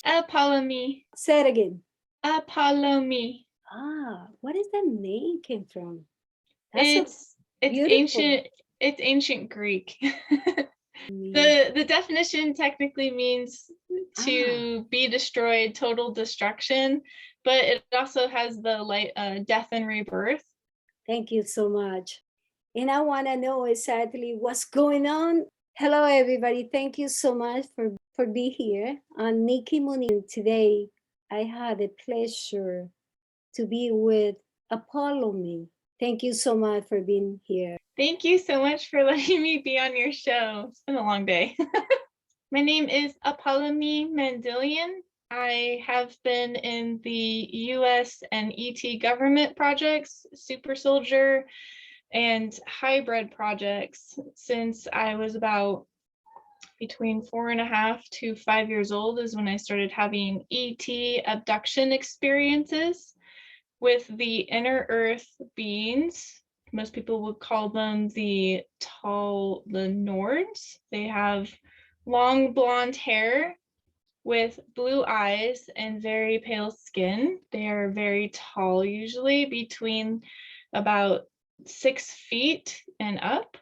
Apollymi. Say it again. Apollymi. What is that name came from? It's beautiful. It's ancient Greek. The definition technically means to be destroyed, total destruction, but it also has the death and rebirth. Thank you so much. And I want to know exactly what's going on. Hello, everybody. Thank you so much for being here. I'm Nikki Muni. Today, I had the pleasure to be with Apollymi. Thank you so much for being here. Thank you so much for letting me be on your show. It's been a long day. My name is Apollymi MADYLION. I have been in the US and ET government projects, super soldier, and hybrid projects since I was about between 4.5 to 5 years old is when I started having ET abduction experiences with the inner earth beings. Most people would call them the Nords. They have long blonde hair with blue eyes and very pale skin. They are very tall, usually between about 6 feet and up.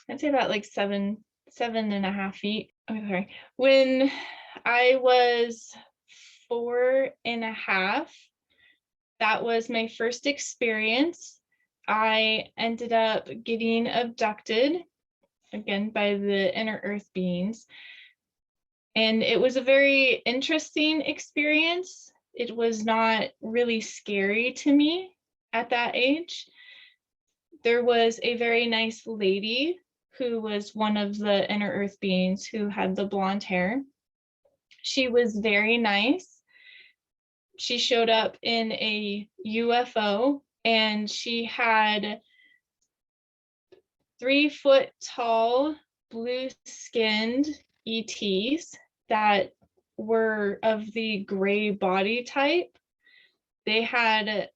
I'd say about like 7.5 feet. Oh, sorry. When I was 4.5, that was my first experience. I ended up getting abducted again by the inner earth beings. And it was a very interesting experience. It was not really scary to me at that age. There was a very nice lady who was one of the inner earth beings who had the blonde hair. She was very nice. She showed up in a UFO and she had 3-foot tall, blue-skinned ETs that were of the gray body type. They had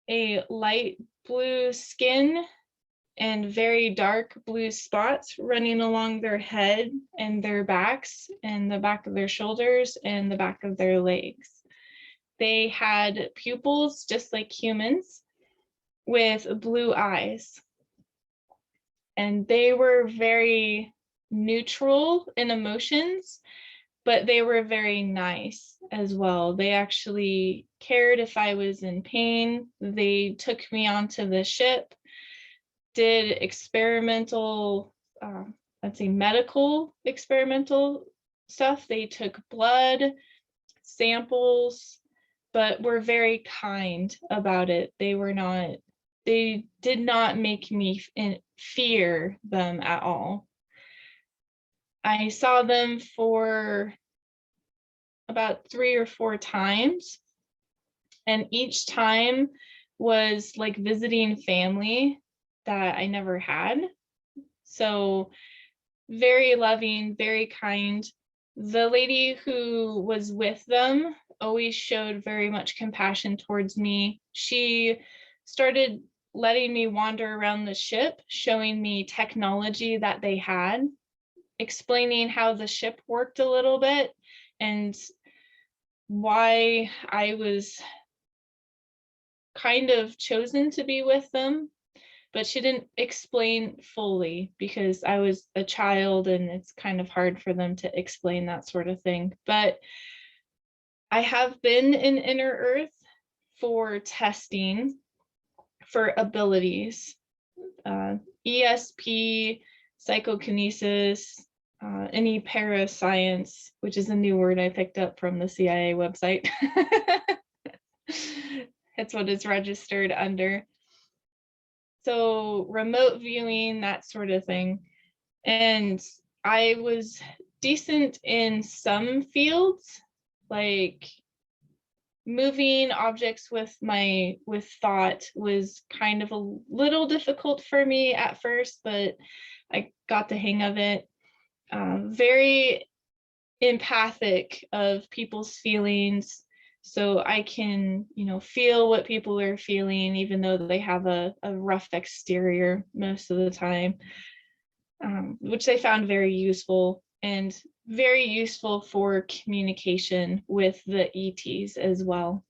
a light blue skin and very dark blue spots running along their head and their backs and the back of their shoulders and the back of their legs. They had pupils just like humans with blue eyes. And they were very neutral in emotions, but they were very nice as well. They actually cared if I was in pain. They took me onto the ship, did experimental, let's say medical experimental stuff. They took blood samples, but were very kind about it. They did not make me fear them at all. I saw them for about 3 or 4 times, and each time was like visiting family that I never had. So very loving, very kind. The lady who was with them always showed very much compassion towards me. She started letting me wander around the ship, showing me technology that they had, explaining how the ship worked a little bit and why I was kind of chosen to be with them. But she didn't explain fully because I was a child and it's kind of hard for them to explain that sort of thing. But I have been in Inner Earth for testing for abilities, ESP, psychokinesis, any parascience, which is a new word I picked up from the CIA website. That's what it's registered under. So remote viewing, that sort of thing. And I was decent in some fields, like moving objects with thought was kind of a little difficult for me at first, but I got the hang of it. Very empathic of people's feelings. So I can, feel what people are feeling, even though they have a rough exterior most of the time, which they found very useful. and very useful for communication with the ETs as well,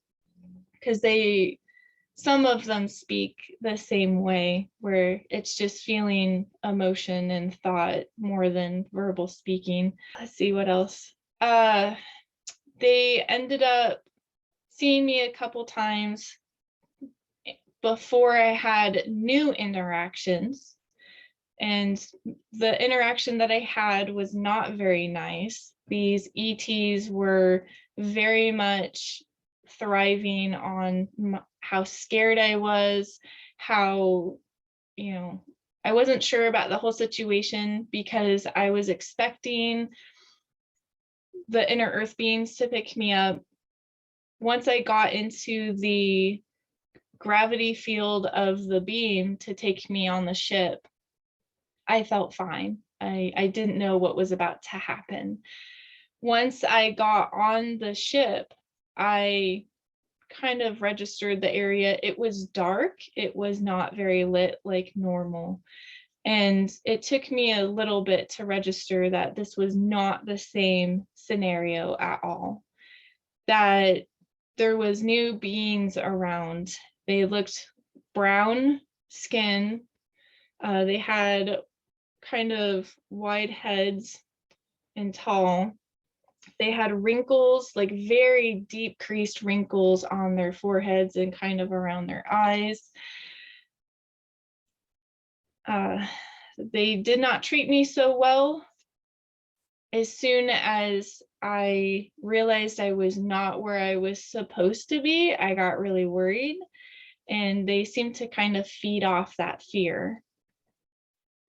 because some of them speak the same way, where it's just feeling emotion and thought more than verbal speaking. Let's see what else. They ended up seeing me a couple times before I had new interactions. And the interaction that I had was not very nice. These ETs were very much thriving on how scared I was, how, I wasn't sure about the whole situation because I was expecting the inner earth beings to pick me up. Once I got into the gravity field of the beam to take me on the ship, I felt fine. I didn't know what was about to happen. Once I got on the ship, I kind of registered the area. It was dark. It was not very lit like normal. And it took me a little bit to register that this was not the same scenario at all. That there was new beings around. They looked brown skin. They had kind of wide heads and tall. They had wrinkles, like very deep creased wrinkles on their foreheads and kind of around their eyes. They did not treat me so well. As soon as I realized I was not where I was supposed to be, I got really worried, and they seemed to kind of feed off that fear.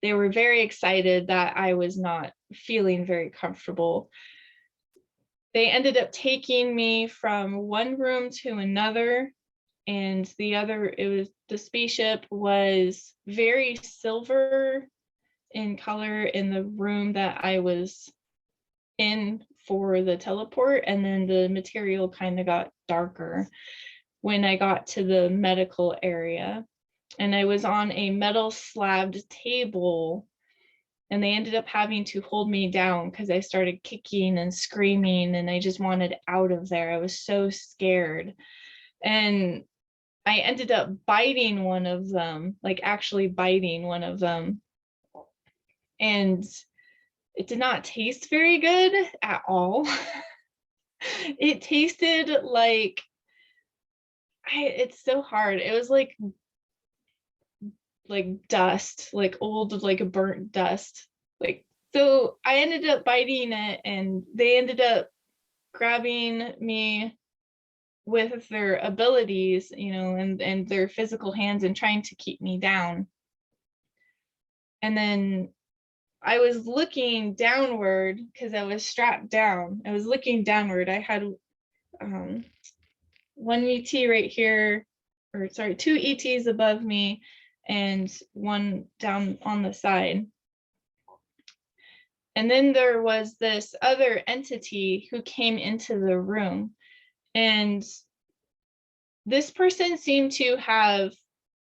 They were very excited that I was not feeling very comfortable. They ended up taking me from one room to another, and the spaceship was very silver in color in the room that I was in for the teleport, and then the material kind of got darker when I got to the medical area. And I was on a metal slabbed table, and they ended up having to hold me down because I started kicking and screaming, and I just wanted out of there. I was so scared. And I ended up biting one of them, like actually biting one of them. And it did not taste very good at all. It tasted like, it's so hard. It was like dust, like old, like burnt dust. So I ended up biting it, and they ended up grabbing me with their abilities, and their physical hands, and trying to keep me down. And then I was looking downward because I was strapped down. I was looking downward. I had one ET right here, or sorry, two ETs above me and one down on the side. And then there was this other entity who came into the room, and this person seemed to have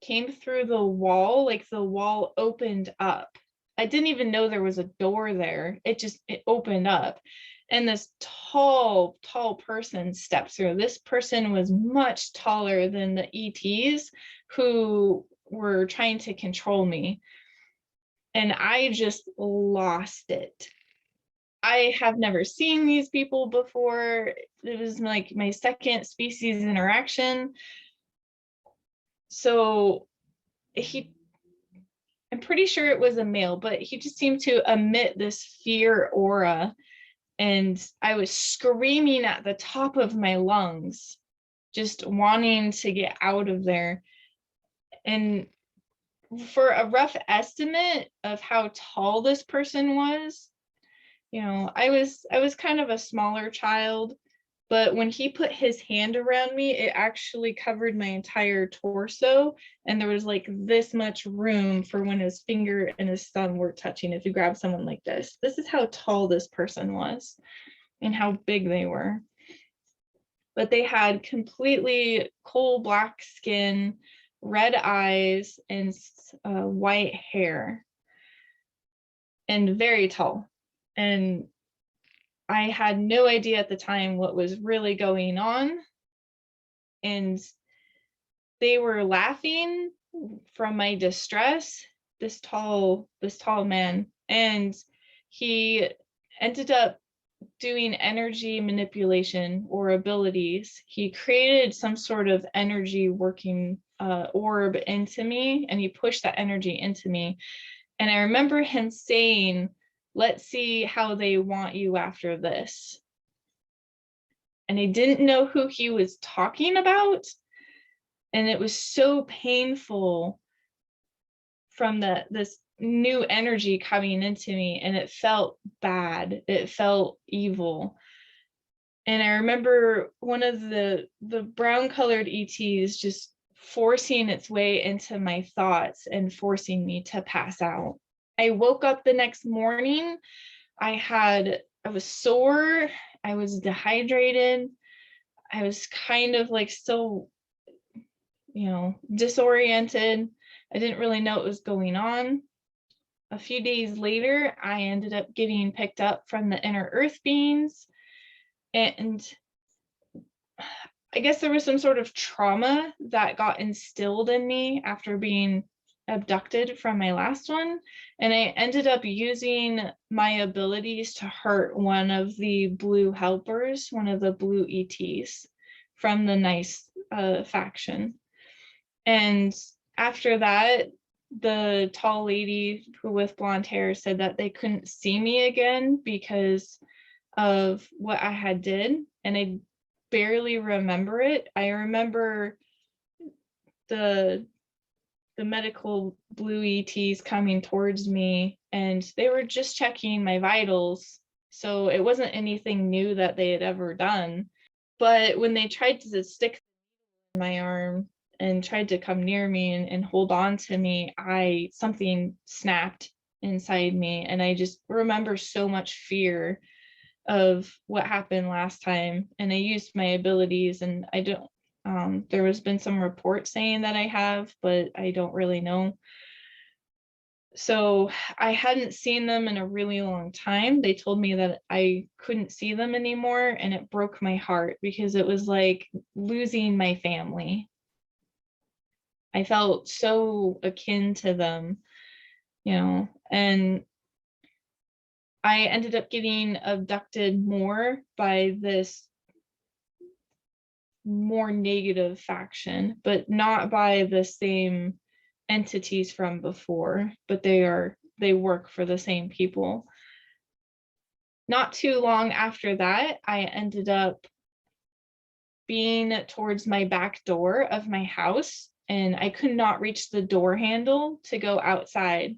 came through the wall, like the wall opened up. I didn't even know there was a door there. It opened up, and this tall person stepped through. This person was much taller than the ETs who were trying to control me. And I just lost it. I have never seen these people before. It was like my second species interaction. So I'm pretty sure it was a male, but he just seemed to emit this fear aura. And I was screaming at the top of my lungs, just wanting to get out of there. And for a rough estimate of how tall this person was, I was kind of a smaller child, but when he put his hand around me, it actually covered my entire torso, and there was like this much room for when his finger and his thumb were touching. If you grab someone like this is how tall this person was and how big they were. But they had completely coal black skin, red eyes, and white hair, and very tall. And I had no idea at the time what was really going on. And they were laughing from my distress, this tall man. And he ended up doing energy manipulation or abilities. He created some sort of energy working orb into me, and he pushed that energy into me. And I remember him saying, "Let's see how they want you after this." And I didn't know who he was talking about. And it was so painful from this new energy coming into me, and it felt bad. It felt evil. And I remember one of the brown colored ETs just forcing its way into my thoughts and forcing me to pass out. I woke up the next morning. I was sore. I was dehydrated. I was kind of like still, disoriented. I didn't really know what was going on. A few days later, I ended up getting picked up from the inner earth beings. And I guess there was some sort of trauma that got instilled in me after being abducted from my last one. And I ended up using my abilities to hurt one of the blue helpers, one of the blue ETs from the nice faction. And after that, the tall lady with blonde hair said that they couldn't see me again because of what I had did. And I barely remember it. I remember the medical blue ETs coming towards me, and they were just checking my vitals. So it wasn't anything new that they had ever done. But when they tried to stick my arm and tried to come near me and hold on to me, something snapped inside me. And I just remember so much fear of what happened last time. And I used my abilities, and I don't, there has been some reports saying that I have, but I don't really know. So I hadn't seen them in a really long time. They told me that I couldn't see them anymore, and it broke my heart because it was like losing my family. I felt so akin to them, and I ended up getting abducted more by this more negative faction, but not by the same entities from before, but they work for the same people. Not too long after that, I ended up being towards my back door of my house, and I could not reach the door handle to go outside,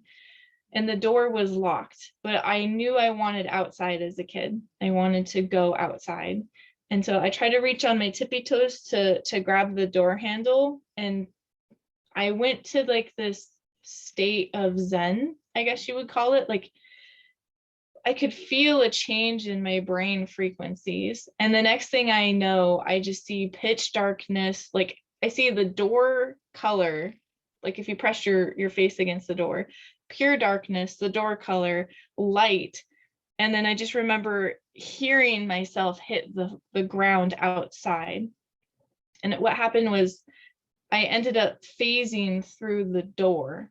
and the door was locked, but I knew I wanted outside as a kid. I wanted to go outside. And so I tried to reach on my tippy toes to grab the door handle, and I went to like this state of Zen, I guess you would call it. Like I could feel a change in my brain frequencies. And the next thing I know, I just see pitch darkness. Like I see the door color, like if you press your face against the door, pure darkness, the door color, light. And then I just remember hearing myself hit the ground outside. And what happened was I ended up phasing through the door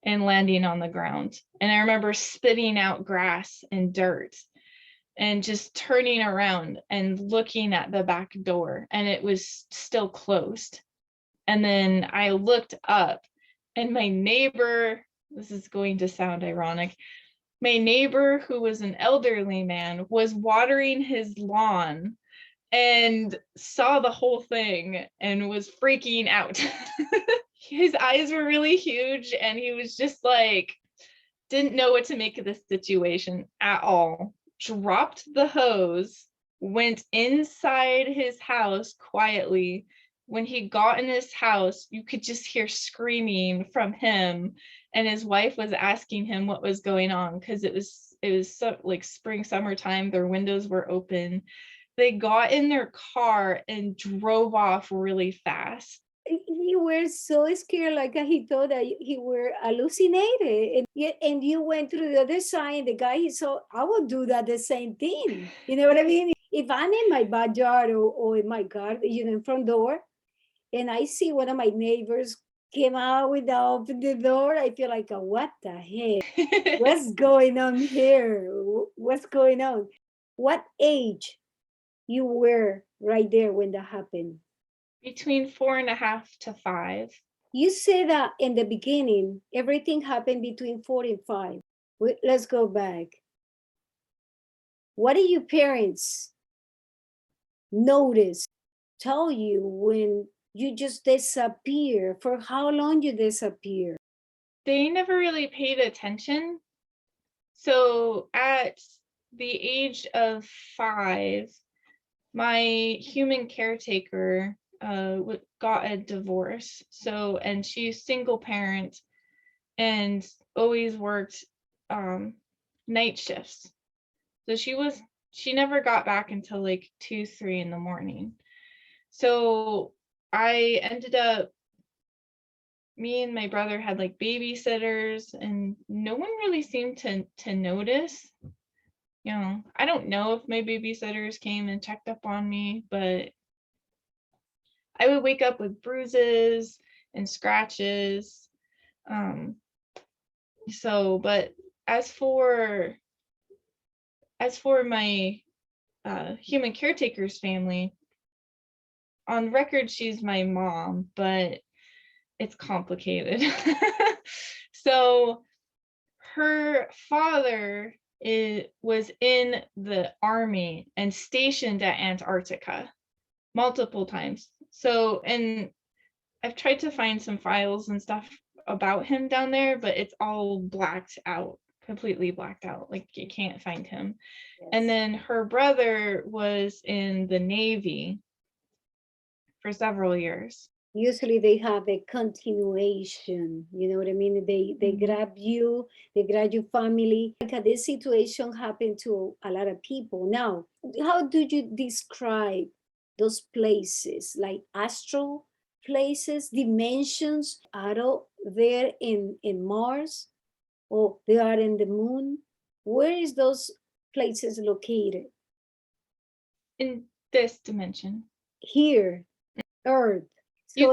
and landing on the ground. And I remember spitting out grass and dirt and just turning around and looking at the back door, and it was still closed. And then I looked up, and my neighbor, this is going to sound ironic, my neighbor, who was an elderly man, was watering his lawn and saw the whole thing and was freaking out. His eyes were really huge, and he was just like, didn't know what to make of this situation at all. Dropped the hose, went inside his house quietly. When he got in his house, you could just hear screaming from him, and his wife was asking him what was going on because it was so like spring, summertime. Their windows were open. They got in their car and drove off really fast. he were so scared, like he thought that he were hallucinated. And you went through the other side, the guy he saw, I would do that the same thing. You know what I mean? If I'm in my backyard or in my garden, in front door, and I see one of my neighbors came out without open the door, I feel like, what the heck? What's going on here? What's going on? What age you were right there when that happened? Between 4.5 to 5. You said that in the beginning, everything happened between 4 and 5. Let's go back. What did your parents notice, tell you when you just disappear? For how long you disappear? They never really paid attention. So at the age of 5, my human caretaker got a divorce. And she's single parent and always worked night shifts. So she never got back until like 2, 3 in the morning. So I ended up, me and my brother had like babysitters, and no one really seemed to notice. I don't know if my babysitters came and checked up on me, but I would wake up with bruises and scratches. But as for my human caretaker's family, on record she's my mom, but it's complicated. So her father was in the army and stationed at Antarctica multiple times. So, and I've tried to find some files and stuff about him down there, but it's all blacked out, completely blacked out. Like you can't find him. Yes. And then her brother was in the Navy for several years. Usually they have a continuation, you know what I mean? They grab you, they grab your family. Like this situation happened to a lot of people. Now, how do you describe those places, like astral places, dimensions? Are there in Mars, or they are in the moon? Where is those places located? In this dimension. Here, Earth. So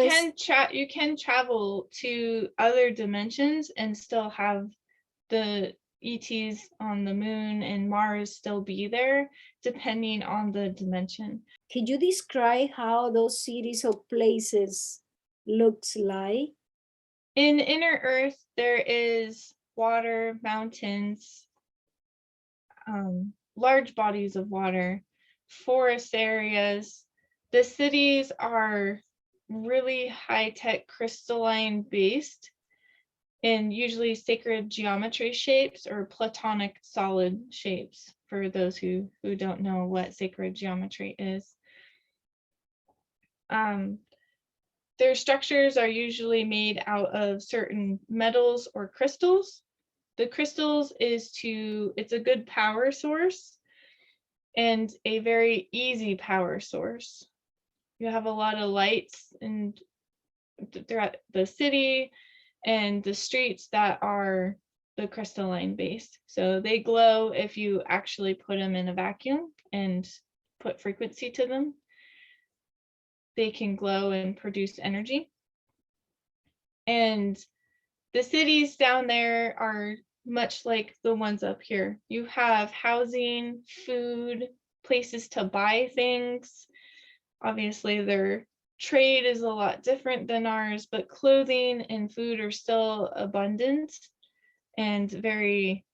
you can travel to other dimensions and still have the ETs on the moon and Mars still be there, depending on the dimension. Could you describe how those cities or places looks like? In inner Earth, there is water, mountains, large bodies of water, forest areas. The cities are really high-tech crystalline based, and usually sacred geometry shapes or platonic solid shapes, for those who don't know what sacred geometry is. Their structures are usually made out of certain metals or crystals. The crystals it's a good power source and a very easy power source. You have a lot of lights and throughout the city and the streets that are the crystalline base. So they glow if you actually put them in a vacuum and put frequency to them. They can glow and produce energy. And the cities down there are much like the ones up here. You have housing, food, places to buy things. Obviously, their trade is a lot different than ours, but clothing and food are still abundant and very,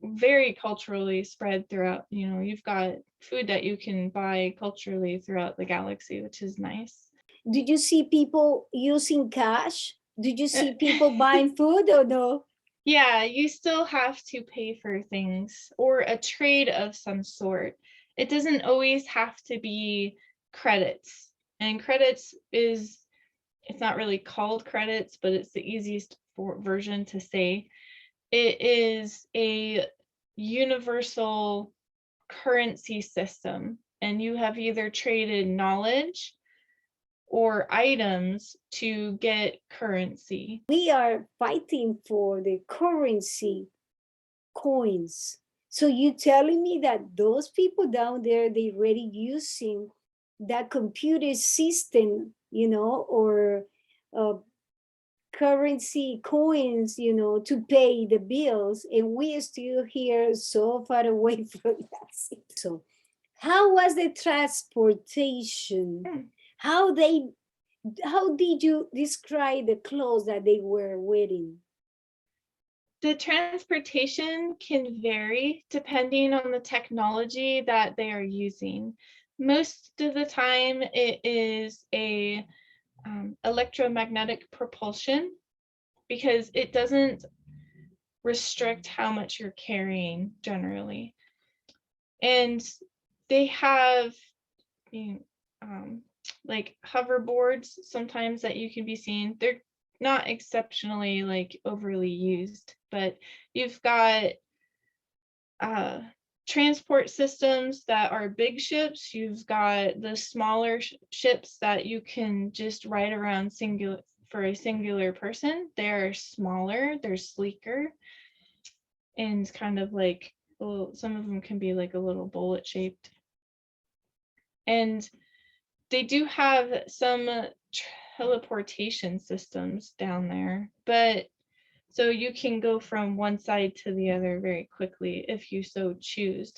very culturally spread throughout. You've got food that you can buy culturally throughout the galaxy, which is nice. Did you see people using cash? Did you see people buying food or no? Yeah, you still have to pay for things or a trade of some sort. It doesn't always have to be credits. And credits it's not really called credits, but it's the easiest version to say. It is a universal currency system, and you have either traded knowledge or items to get currency. We are fighting for the currency, coins. So you telling me that those people down there, they already using that computer system, you know, or currency coins, you know, to pay the bills, and we are still here so far away from that. So how was the transportation? How did you describe the clothes that they were wearing? The transportation can vary depending on the technology that they are using. Most of the time it is a electromagnetic propulsion, because it doesn't restrict how much you're carrying generally. And they have like hoverboards sometimes that you can be seen. They're not exceptionally like overly used, but you've got transport systems that are big ships. You've got the smaller ships that you can just ride around for a singular person. They're smaller, they're sleeker, and kind of like, some of them can be like a little bullet shaped. And they do have some teleportation systems down there, but so you can go from one side to the other very quickly if you so choose.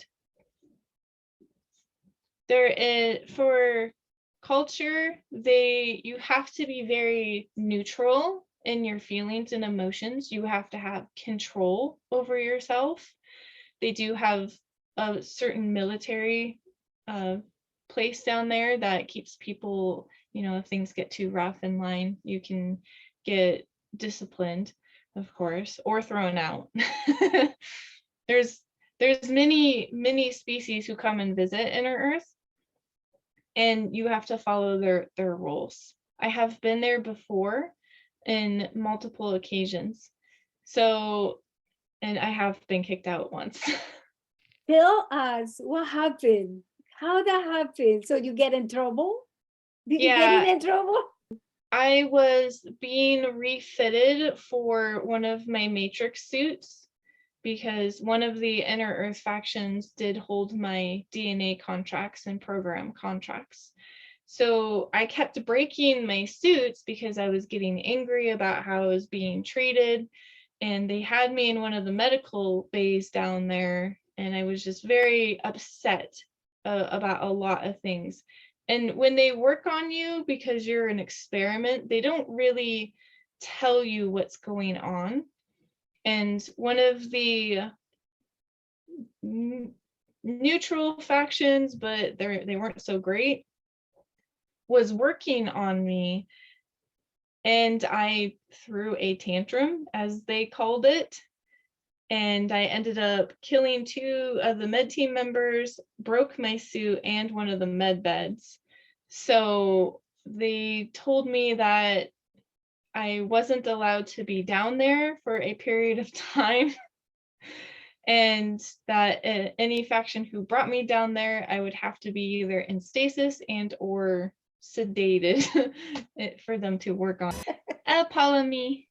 There is, for culture, you have to be very neutral in your feelings and emotions. You have to have control over yourself. They do have a certain military place down there that keeps people, you know, if things get too rough in line, you can get disciplined, of course, or thrown out. There's many species who come and visit Inner Earth, and you have to follow their rules. I have been there before in multiple occasions. So, and I have been kicked out once. Tell us what happened. How that happened? So you get in trouble? Did you get in trouble? I was being refitted for one of my Matrix suits because one of the Inner Earth factions did hold my DNA contracts and program contracts. So I kept breaking my suits because I was getting angry about how I was being treated. And they had me in one of the medical bays down there, and I was just very upset about a lot of things. And when they work on you because you're an experiment, they don't really tell you what's going on. And one of the neutral factions, but they weren't so great, was working on me, and I threw a tantrum, as they called it, and I ended up killing 2 of the med team members, broke my suit and one of the med beds. So they told me that I wasn't allowed to be down there for a period of time, and that any faction who brought me down there, I would have to be either in stasis and or sedated for them to work on. Apollymi.